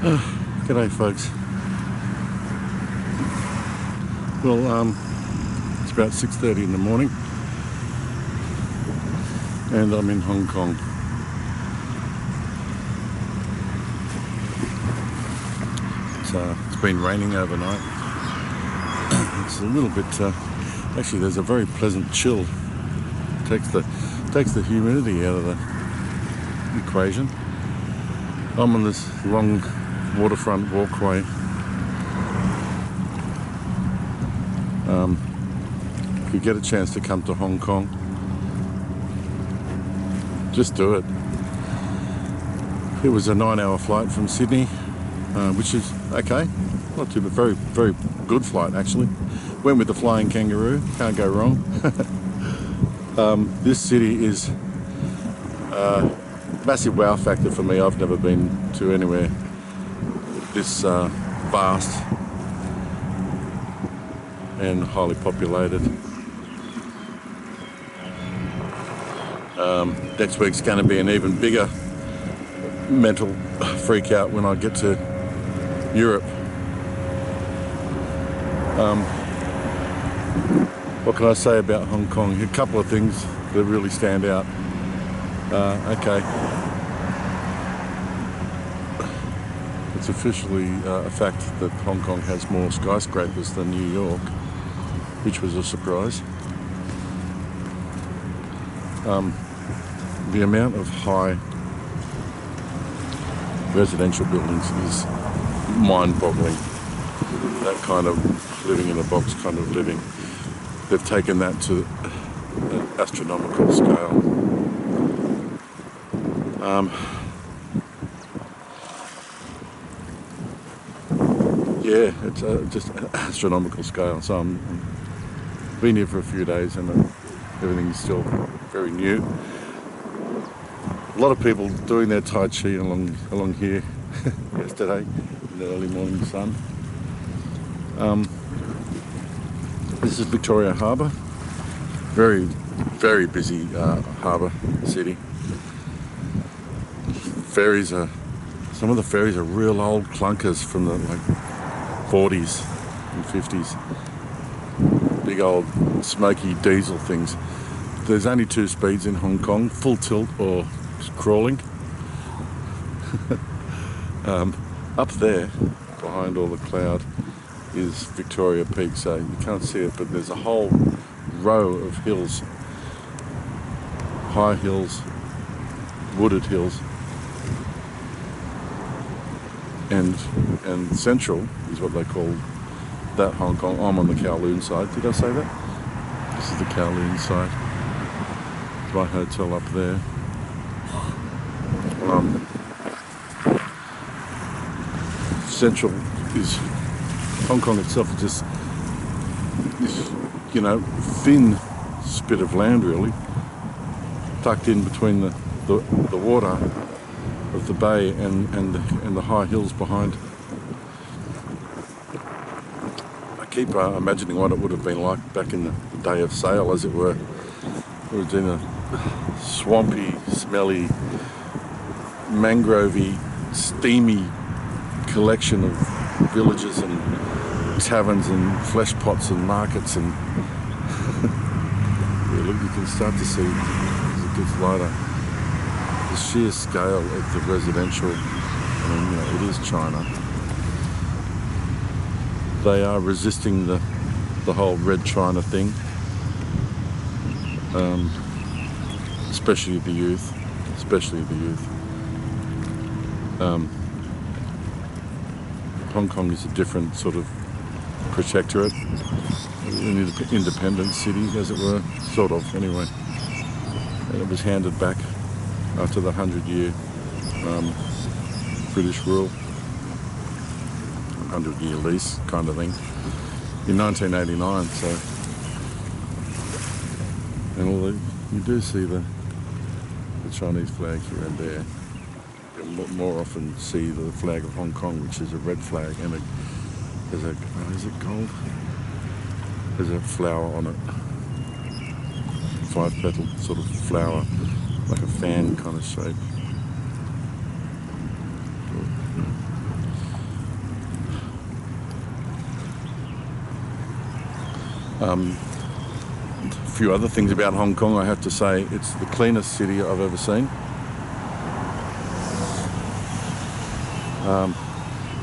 G'day folks. Well, it's about 6:30 in the morning and I'm in Hong Kong. It's been raining overnight. It's a little bit, actually there's a very pleasant chill. Takes the humidity out of the equation. I'm on this long waterfront walkway. If you get a chance to come to Hong Kong, just do it. It was a 9-hour flight from Sydney, which is okay, not too bad, very good flight actually. Went with the flying kangaroo, can't go wrong. This city is massive wow factor for me. I've never been to anywhere this vast and highly populated. Next week's going to be an even bigger mental freak out when I get to Europe. What can I say about Hong Kong? A couple of things that really stand out. Okay. It's officially a fact that Hong Kong has more skyscrapers than New York, which was a surprise. The amount of high residential buildings is mind-boggling. That kind of living in a box kind of living. They've taken that to an astronomical scale. Yeah, it's just an astronomical scale. So I've been here for a few days and everything is still very new. A lot of people doing their Tai Chi along here yesterday in the early morning sun. This is Victoria Harbour. Very busy harbour city. Some of the ferries are real old clunkers from the 40s and 50s. Big old smoky diesel things. There's only 2 speeds in Hong Kong, full tilt or crawling. Up there, behind all the cloud, is Victoria Peak, so you can't see it, but there's a whole row of hills, high hills, wooded hills, and central is what they call that Hong Kong. I'm on the Kowloon side. Did I say that? This is the Kowloon side. My hotel up there. Central is Hong Kong itself is just this, thin spit of land really, tucked in between the water of the bay and the high hills behind. I keep imagining what it would have been like back in the day of sail, as it were. It was in a swampy, smelly, mangrovey, steamy collection of villages and taverns and flesh pots and markets, and yeah, look, you can start to see as it gets lighter the sheer scale of the residential. I mean, it is China. They are resisting the whole red China thing, especially the youth. Hong Kong is a different sort of protectorate, an independent city, as it were, sort of, anyway. And it was handed back after the 100-year British rule, 100-year lease kind of thing, in 1989. So, and although you do see the Chinese flag here and there, more often see the flag of Hong Kong, which is a red flag, and is it gold? There's a flower on it, 5-petal sort of flower, like a fan kind of shape. A few other things about Hong Kong, I have to say, it's the cleanest city I've ever seen.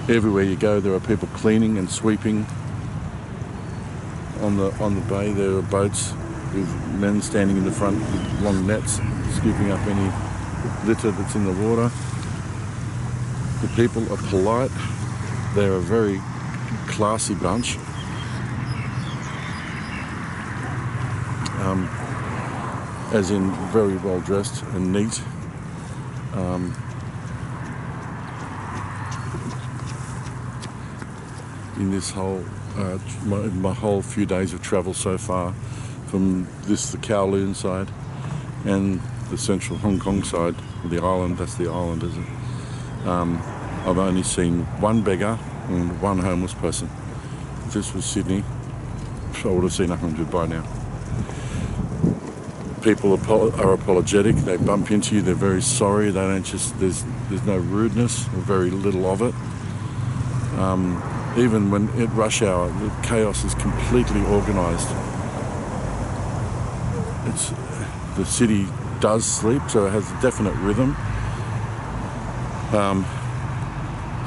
Everywhere you go, there are people cleaning and sweeping. On the bay, there are boats with men standing in the front with long nets, scooping up any litter that's in the water. The people are polite. They're a very classy bunch. As in very well dressed and neat. In this whole, my whole few days of travel so far, from the Kowloon side and the central Hong Kong side, the island, that's the island, isn't it? I've only seen one beggar and one homeless person. If this was Sydney, I would have seen 100 by now. People are apologetic, they bump into you, they're very sorry, they don't just, there's no rudeness, or very little of it. Even when at rush hour, the chaos is completely organised. The city does sleep, so it has a definite rhythm.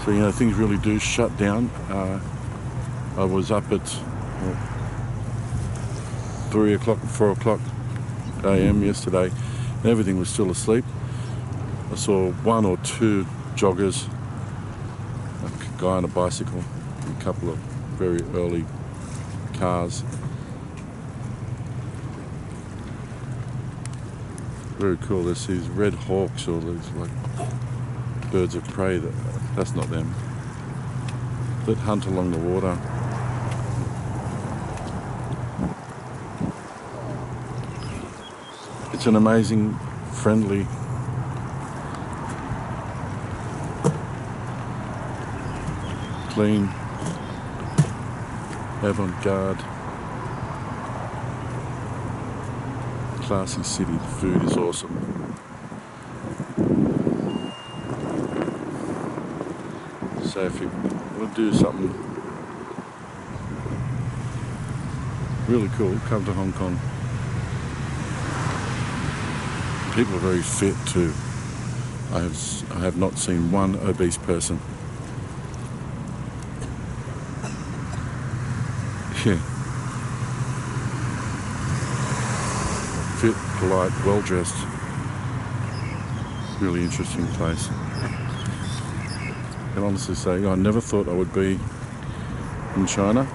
So, you know, things really do shut down. I was up at 3 o'clock, 4 o'clock a.m. yesterday, and everything was still asleep. I saw one or two joggers, a guy on a bicycle, and a couple of very early cars. Very cool. There's these red hawks, or these like birds of prey. That's not them. That hunt along the water. It's an amazing, friendly, clean, avant-garde, classy city. The food is awesome. So if you want to do something really cool, come to Hong Kong. People are very fit too. I have not seen one obese person. Yeah. Fit, polite, well dressed. Really interesting place. I can honestly say I never thought I would be in China,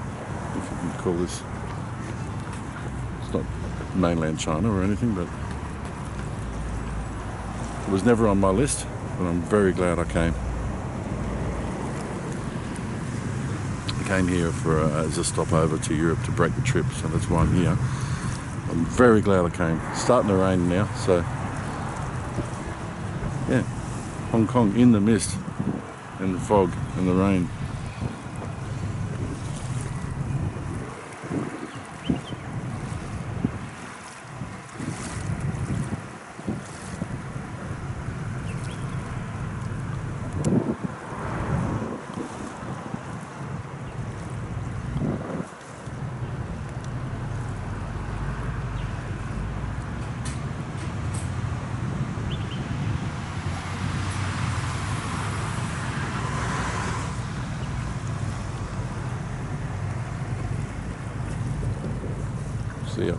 if you can call this. It's not mainland China or anything, but it was never on my list, but I'm very glad I came. I came here as a stopover to Europe to break the trip, so that's why I'm here. I'm very glad I came. It's starting to rain now, so yeah, Hong Kong in the mist and the fog and the rain. See ya.